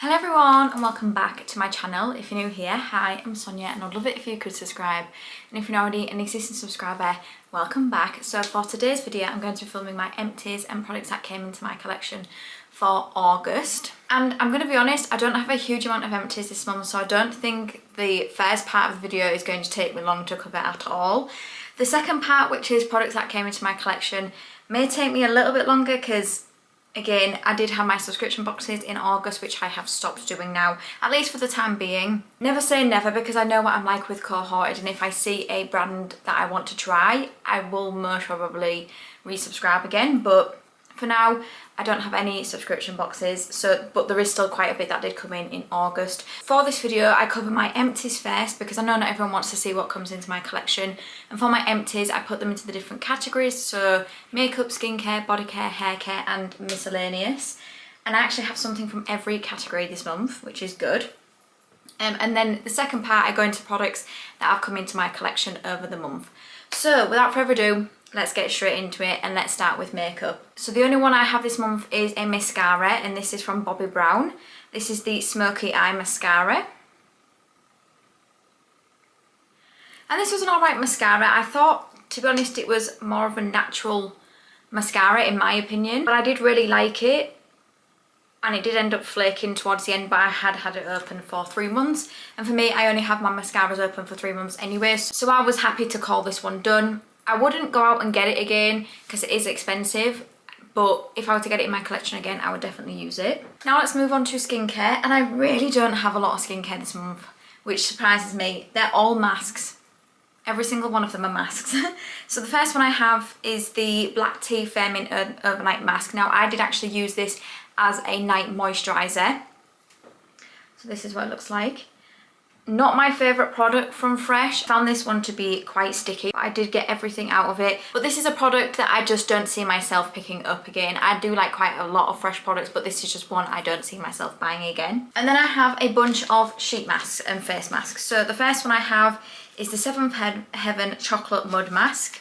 Hello everyone and welcome back to my channel. If you're new here, hi, I'm Sonia and I'd love it if you could subscribe. And if you're already an existing subscriber, welcome back. So for today's video, I'm going to be filming my empties and products that came into my collection for August. And I'm going to be honest, I don't have a huge amount of empties this month, so I don't think the first part of the video is going to take me long to cover at all. The second part, which is products that came into my collection, may take me a little bit longer because again, I did have my subscription boxes in August, which I have stopped doing now, at least for the time being. Never say never, because I know what I'm like with Cohorted, and if I see a brand that I want to try, I will most probably resubscribe again. But for now, I don't have any subscription boxes, but there is still quite a bit that did come in August. For this video, I cover my empties first because I know not everyone wants to see what comes into my collection. And for my empties, I put them into the different categories, so makeup, skincare, body care, hair care, and miscellaneous. And I actually have something from every category this month, which is good. And then the second part, I go into products that have come into my collection over the month. So without further ado, let's get straight into it and let's start with makeup. So the only one I have this month is a mascara, and this is from Bobbi Brown. This is the Smoky Eye Mascara. And this was an alright mascara. I thought, to be honest, it was more of a natural mascara in my opinion, but I did really like it. And it did end up flaking towards the end, but I had it open for 3 months. And for me, I only have my mascaras open for 3 months anyway, so I was happy to call this one done. I wouldn't go out and get it again because it is expensive, but if I were to get it in my collection again, I would definitely use it. Now let's move on to skincare, and I really don't have a lot of skincare this month, which surprises me. They're all masks. Every single one of them are masks. So the first one I have is the Black Tea Fair Mint Overnight Mask. Now I did actually use this as a night moisturiser. So this is what it looks like. Not my favourite product from Fresh. I found this one to be quite sticky. I did get everything out of it, but this is a product that I just don't see myself picking up again. I do like quite a lot of Fresh products, but this is just one I don't see myself buying again. And then I have a bunch of sheet masks and face masks. So the first one I have is the Seventh Heaven Chocolate Mud Mask.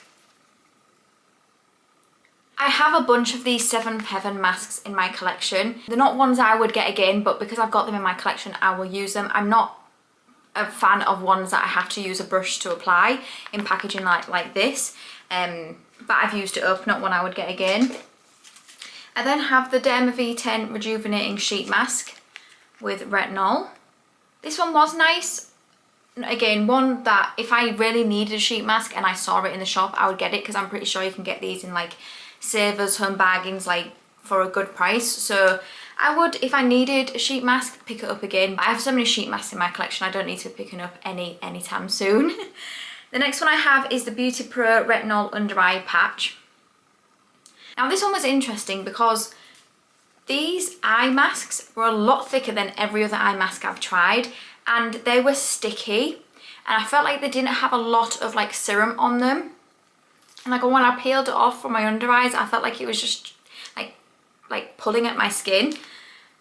I have a bunch of these Seventh Heaven masks in my collection. They're not ones I would get again, but because I've got them in my collection, I will use them. I'm not a fan of ones that I have to use a brush to apply in packaging like this, but I've used it up, not one I would get again. I then have the Derma V10 Rejuvenating Sheet Mask with retinol. This one was nice. Again, one that if I really needed a sheet mask and I saw it in the shop, I would get it, because I'm pretty sure you can get these in like Savers, Home Bargains, like for a good price. So I would, if I needed a sheet mask, pick it up again. But I have so many sheet masks in my collection, I don't need to be picking up anytime soon. The next one I have is the Beauty Pro Retinol Under Eye Patch. Now this one was interesting because these eye masks were a lot thicker than every other eye mask I've tried, and they were sticky, and I felt like they didn't have a lot of like serum on them. And like when I peeled it off from my under eyes, I felt like it was just like pulling at my skin.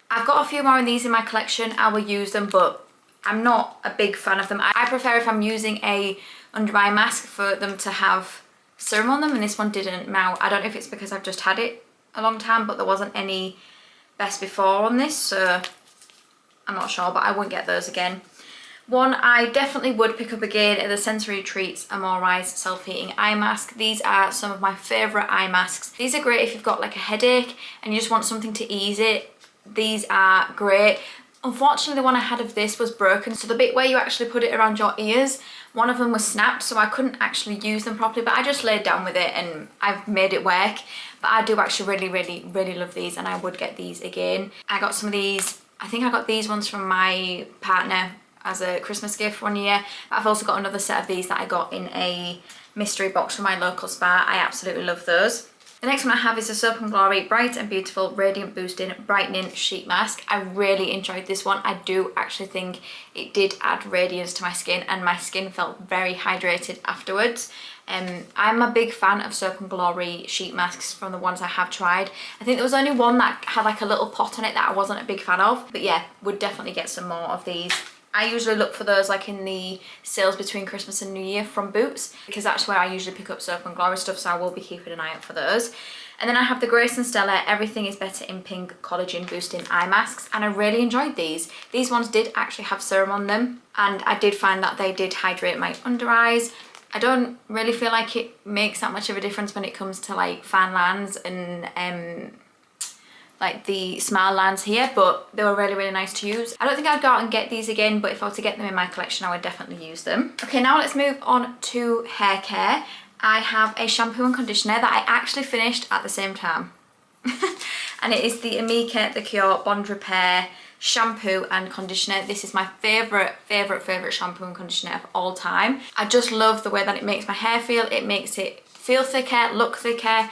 I've got a few more of these in my collection. I will use them, but I'm not a big fan of them. I prefer, if I'm using a under eye mask, for them to have serum on them, and this one didn't. Now I don't know if it's because I've just had it a long time, but there wasn't any best before on this, so I'm not sure, but I won't get those again. One I definitely would pick up again are the Sensory Treats Amore Rise Self-Heating Eye Mask. These are some of my favourite eye masks. These are great if you've got like a headache and you just want something to ease it. These are great. Unfortunately, the one I had of this was broken, so the bit where you actually put it around your ears, one of them was snapped, so I couldn't actually use them properly, but I just laid down with it and I've made it work. But I do actually really love these, and I would get these again. I got some of these, I think I got these ones from my partner as a Christmas gift one year. I've also got another set of these that I got in a mystery box from my local spa. I absolutely love those. The next one I have is the Soap & Glory Bright and Beautiful Radiant Boosting Brightening Sheet Mask. I really enjoyed this one. I do actually think it did add radiance to my skin, and my skin felt very hydrated afterwards. I'm a big fan of Soap & Glory sheet masks from the ones I have tried. I think there was only one that had like a little pot on it that I wasn't a big fan of, but yeah, would definitely get some more of these. I usually look for those like in the sales between Christmas and New Year from Boots, because that's where I usually pick up Soap & Glory stuff, so I will be keeping an eye out for those. And then I have the Grace and Stella Everything is Better in Pink Collagen Boosting Eye Masks, and I really enjoyed these. These ones did actually have serum on them, and I did find that they did hydrate my under eyes. I don't really feel like it makes that much of a difference when it comes to like fan lines and like the smile lines here, but they were really, really nice to use. I don't think I'd go out and get these again, but if I were to get them in my collection, I would definitely use them. Okay, now let's move on to hair care. I have a shampoo and conditioner that I actually finished at the same time. And it is the Amika The Cure Bond Repair shampoo and conditioner. This is my favorite shampoo and conditioner of all time. I just love the way that it makes my hair feel. It makes it feel thicker, look thicker.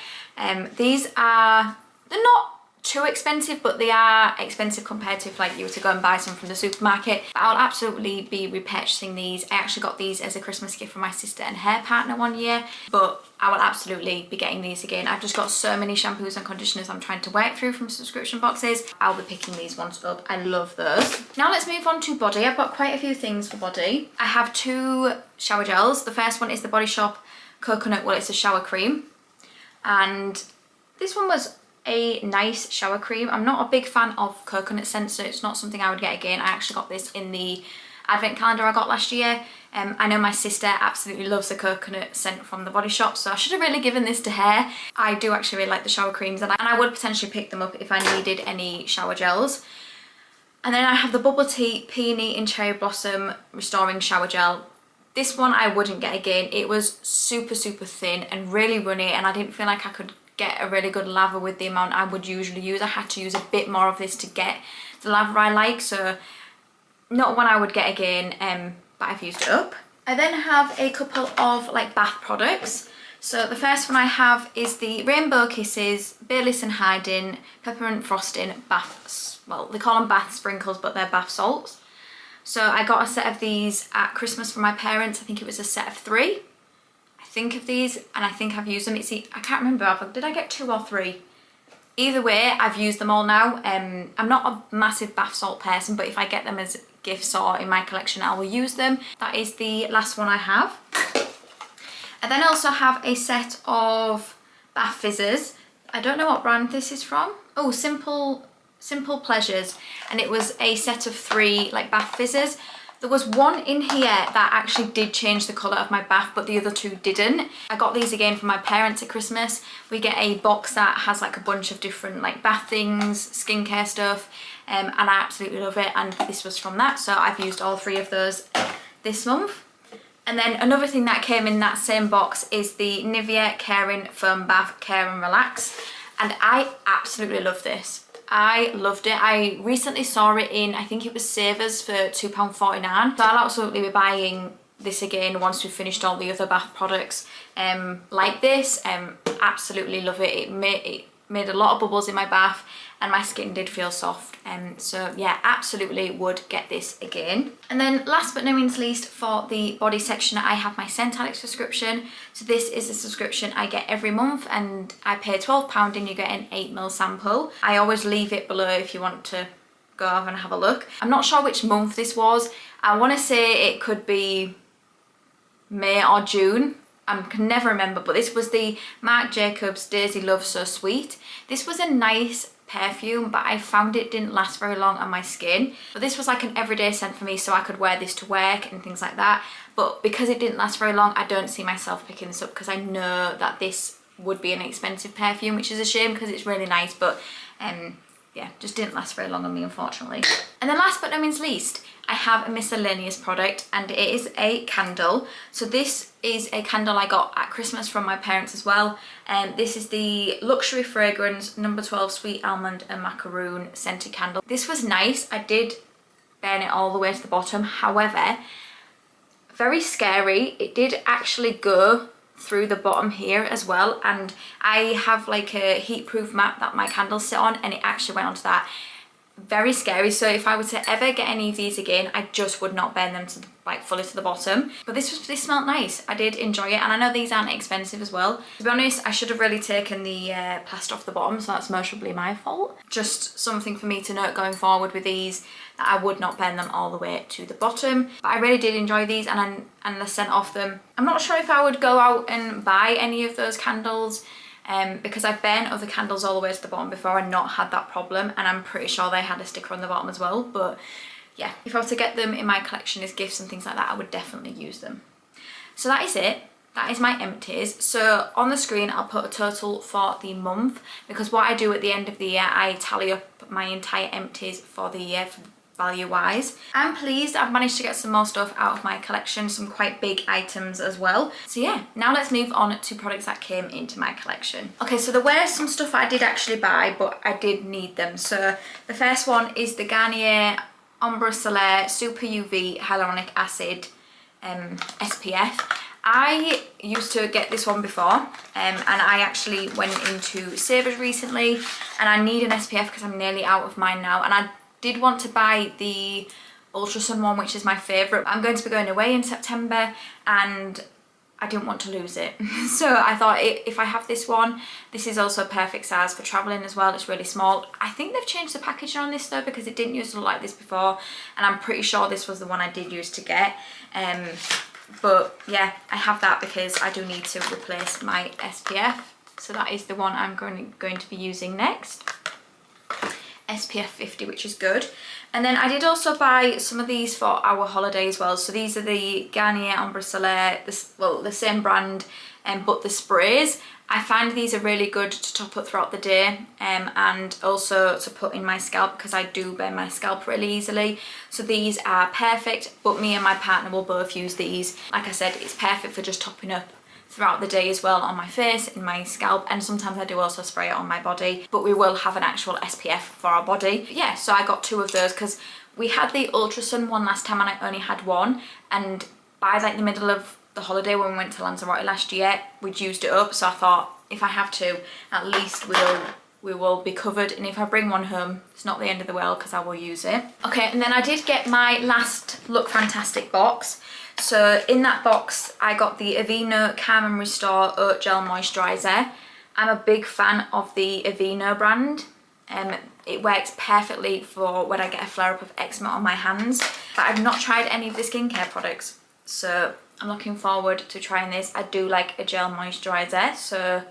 These are, they're not too expensive, but they are expensive compared to if like you were to go and buy some from the supermarket. But I'll absolutely be repurchasing these. I actually got these as a Christmas gift from my sister and her partner one year, but I will absolutely be getting these again. I've just got so many shampoos and conditioners I'm trying to work through from subscription boxes. I'll be picking these ones up. I love those. Now let's move on to body. I've got quite a few things for body. I have 2 shower gels. The first one is the Body Shop Coconut, well, it's a shower cream, and this one was a nice shower cream. I'm not a big fan of coconut scent, so it's not something I would get again. I actually got this in the advent calendar I got last year. I know my sister absolutely loves the coconut scent from the Body Shop, so I should have really given this to her. I do actually really like the shower creams, and I would potentially pick them up if I needed any shower gels. And then I have the Bubble Tea Peony and Cherry Blossom Restoring Shower Gel. This one I wouldn't get again. It was super thin and really runny, and I didn't feel like I could get a really good lather with the amount I would usually use. I had to use a bit more of this to get the lather I like, so not one I would get again, but I've used it up. I then have a couple of like bath products. So the first one I have is the Rainbow Kisses Bayless and Hiding Peppermint Frosting Bath, well, they call them bath sprinkles, but they're bath salts. So I got a set of these at Christmas from my parents. I think it was a set of 3. Think of these, and I think I've used them. I can't remember, did I get 2 or 3? Either way, I've used them all now. I'm not a massive bath salt person, but if I get them as gifts or in my collection, I will use them. That is the last one I have. I then also have a set of bath fizzers. I don't know what brand this is from. Oh, Simple Pleasures, and it was a set of 3 like bath fizzers. There was one in here that actually did change the colour of my bath, but the other 2 didn't. I got these again from my parents at Christmas. We get a box that has like a bunch of different like bath things, skincare stuff, and I absolutely love it, and this was from that, so I've used all 3 of those this month. And then another thing that came in that same box is the Nivea Caring Foam Bath Care and Relax, and I absolutely love this. I loved it. I recently saw it in, I think it was Savers for £2.49. So I'll absolutely be buying this again once we've finished all the other bath products like this. Absolutely love it. It made a lot of bubbles in my bath, and my skin did feel soft. So yeah, absolutely would get this again. And then last but no means least, for the body section, I have my ScentAddict subscription. So this is a subscription I get every month, and I pay £12 and you get an 8ml sample. I always leave it below if you want to go over and have a look. I'm not sure which month this was. I want to say it could be May or June. I can never remember, but this was the Marc Jacobs Daisy Love So Sweet. This was a nice perfume, but I found it didn't last very long on my skin. But this was like an everyday scent for me, so I could wear this to work and things like that. But because it didn't last very long, I don't see myself picking this up, because I know that this would be an expensive perfume, which is a shame because it's really nice, but yeah, just didn't last very long on me, unfortunately. And then last but no means least, I have a miscellaneous product, and it is a candle. So this is a candle I got at Christmas from my parents as well. And this is the Luxury Fragrance No. 12 Sweet Almond and Macaroon Scented Candle. This was nice. I did burn it all the way to the bottom. However, very scary. It did actually go through the bottom here as well, and I have like a heat-proof mat that my candles sit on, and it actually went onto that. Very scary. So if I were to ever get any of these again, I just would not burn them to like fully to the bottom. But this smelled nice. I did enjoy it, and I know these aren't expensive as well. To be honest, I should have really taken the plaster off the bottom, so that's mostly my fault. Just something for me to note going forward with these, that I would not burn them all the way to the bottom. But I really did enjoy these, and the scent of them. I'm not sure if I would go out and buy any of those candles because I've burnt other candles all the way to the bottom before and not had that problem, and I'm pretty sure they had a sticker on the bottom as well. But yeah, if I were to get them in my collection as gifts and things like that, I would definitely use them. So that is it. That is my empties. So on the screen I'll put a total for the month, because what I do at the end of the year, I tally up my entire empties for the year value wise. I'm pleased I've managed to get some more stuff out of my collection, some quite big items as well. So yeah, now let's move on to products that came into my collection. Okay, so there were some stuff I did actually buy, but I did need them. So the first one is the Garnier Ombre Soleil Super UV Hyaluronic Acid SPF. I used to get this one before, and I actually went into Savers recently, and I need an SPF because I'm nearly out of mine now, and I did want to buy the Ultra Sun one, which is my favourite. I'm going to be going away in September and I didn't want to lose it. So I thought if I have this one, this is also a perfect size for travelling as well. It's really small. I think they've changed the packaging on this though, because it didn't used to look like this before, and I'm pretty sure this was the one I did used to get. But yeah, I have that because I do need to replace my SPF. So that is the one I'm going to be using next. SPF 50, which is good. And then I did also buy some of these for our holiday as well. So these are the Garnier Ombre Soleil, the same brand, but the sprays. I find these are really good to top up throughout the day, and also to put in my scalp, because I do burn my scalp really easily. So these are perfect, but me and my partner will both use these. Like I said, it's perfect for just topping up throughout the day as well, on my face, in my scalp, and sometimes I do also spray it on my body, but we will have an actual SPF for our body. But yeah, so I got two of those because we had the Ultra Sun one last time and I only had one, and by like the middle of the holiday when we went to Lanzarote last year, we'd used it up. So I thought, if I have to, at least we will be covered, and if I bring one home, it's not the end of the world because I will use it. Okay, and then I did get my last Look Fantastic box. So in that box, I got the Aveeno Calm and Restore Oat Gel Moisturiser. I'm a big fan of the Aveeno brand. It works perfectly for when I get a flare-up of eczema on my hands. But I've not tried any of the skincare products, so I'm looking forward to trying this. I do like a gel moisturiser, so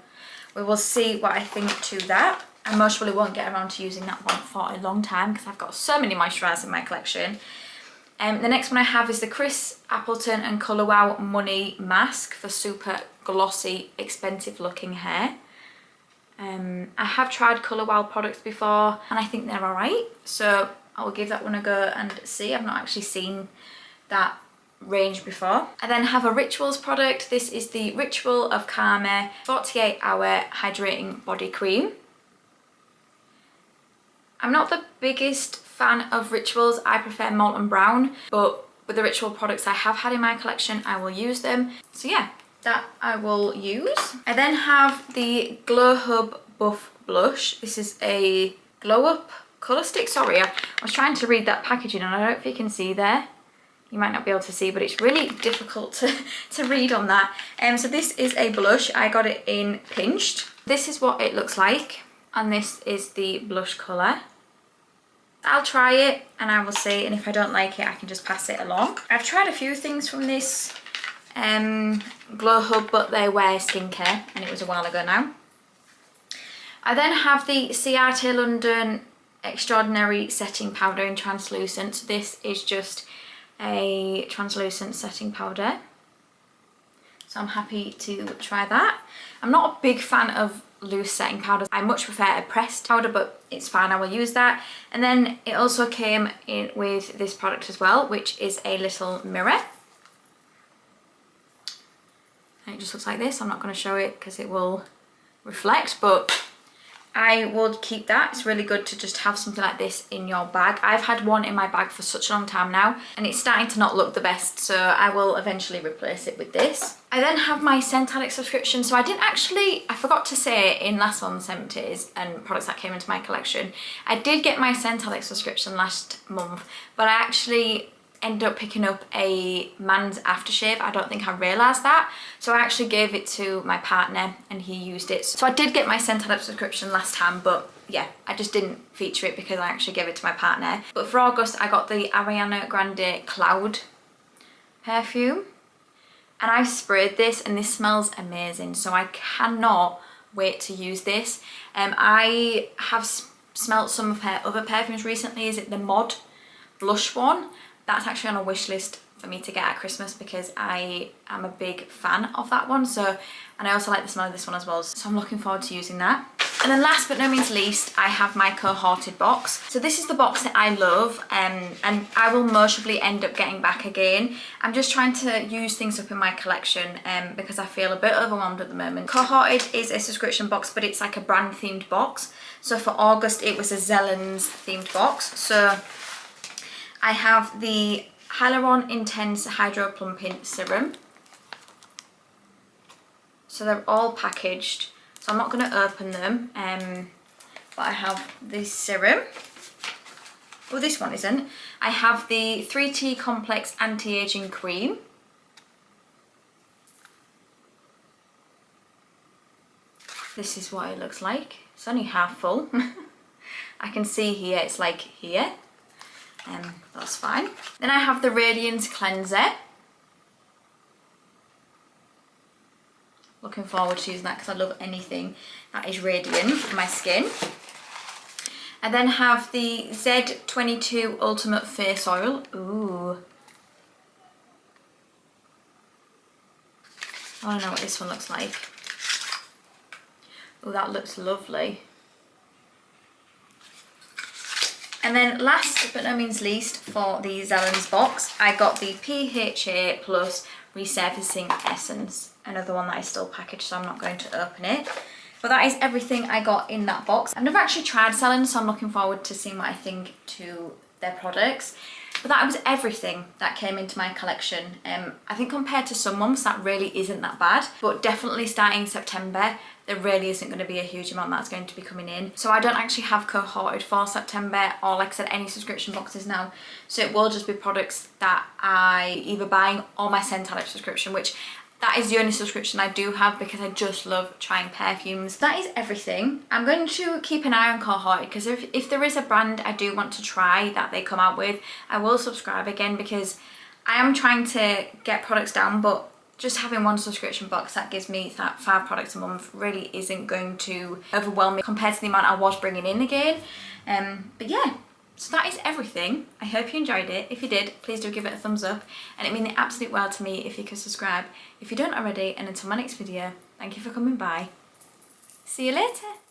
we will see what I think to that. I most probably won't get around to using that one for a long time because I've got so many moisturisers in my collection. The next one I have is the Chris Appleton and Colour Wow Money Mask for super glossy, expensive looking hair. I have tried Colour Wow products before and I think they're alright, so I will give that one a go and see. I've not actually seen that range before. I then have a Rituals product. This is the Ritual of Karma 48-hour hydrating body cream. I'm not the biggest fan of Rituals. I prefer Molten Brown, but with the Ritual products I have had in my collection, I will use them. So yeah, that I will use. I then have the Glow Hub Buff Blush. This is a glow up colour stick. Sorry, I was trying to read that packaging and I don't know if you can see there. You might not be able to see, but it's really difficult to read on that. So this is a blush. I got it in Pinched. This is what it looks like, and this is the blush colour. I'll try it and I will see, and if I don't like it I can just pass it along. I've tried a few things from this Glow Hub, but they were skincare and it was a while ago now. I then have the Ciate London Extraordinary Setting Powder in Translucent. So this is just a translucent setting powder, so I'm happy to try that. I'm not a big fan of loose setting powders. I much prefer a pressed powder, but it's fine, I will use that. And then it also came in with this product as well, which is a little mirror. And it just looks like this. I'm not going to show it because it will reflect, but I would keep that. It's really good to just have something like this in your bag. I've had one in my bag for such a long time now and it's starting to not look the best, so I will eventually replace it with this. I then have my ScentAddict subscription. So I forgot to say in last month's empties and products that came into my collection, I did get my ScentAddict subscription last month, but I actually ended up picking up a man's aftershave. I don't think I realised that, so I actually gave it to my partner and he used it. So I did get my ScentAddict subscription last time, but yeah, I just didn't feature it because I actually gave it to my partner. But for August I got the Ariana Grande Cloud perfume, and I sprayed this and this smells amazing, so I cannot wait to use this. I have smelt some of her other perfumes recently. Is it the Mod blush one? That's actually on a wish list for me to get at Christmas because I am a big fan of that one. So, and I also like the smell of this one as well. So I'm looking forward to using that. And then last but no means least, I have my Cohorted box. So this is the box that I love, and I will most probably end up getting back again. I'm just trying to use things up in my collection because I feel a bit overwhelmed at the moment. Cohorted is a subscription box, but it's like a brand themed box. So for August, it was a Zellens themed box. So I have the Hyaluron Intense Hydro Plumping Serum. So they're all packaged. So I'm not going to open them, but I have this serum. Oh, this one isn't. I have the 3T Complex Anti-Aging Cream. This is what it looks like. It's only half full. I can see here, it's like here. That's fine. Then I have the Radiance Cleanser. Looking forward to using that because I love anything that is radiant for my skin. I then have the Z22 Ultimate Face Oil. Ooh. I want to know what this one looks like. Oh, that looks lovely. And then last but no means least for the Zellens box, I got the PHA Plus Resurfacing Essence. Another one that is still packaged, so I'm not going to open it. But that is everything I got in that box. I've never actually tried Zellens, so I'm looking forward to seeing what I think to their products. But that was everything that came into my collection. I think compared to some months, that really isn't that bad. But definitely starting September, there really isn't going to be a huge amount that's going to be coming in. So I don't actually have Cohorted for September, or like I said, any subscription boxes now. So it will just be products that I either buy or my ScentAddict subscription, which that is the only subscription I do have because I just love trying perfumes. That is everything. I'm going to keep an eye on Cohorted because if there is a brand I do want to try that they come out with, I will subscribe again because I am trying to get products down, but just having one subscription box that gives me that 5 products a month really isn't going to overwhelm me compared to the amount I was bringing in again. But yeah. So that is everything. I hope you enjoyed it. If you did, please do give it a thumbs up. And it means the absolute world to me if you could subscribe if you don't already. And until my next video, thank you for coming by. See you later.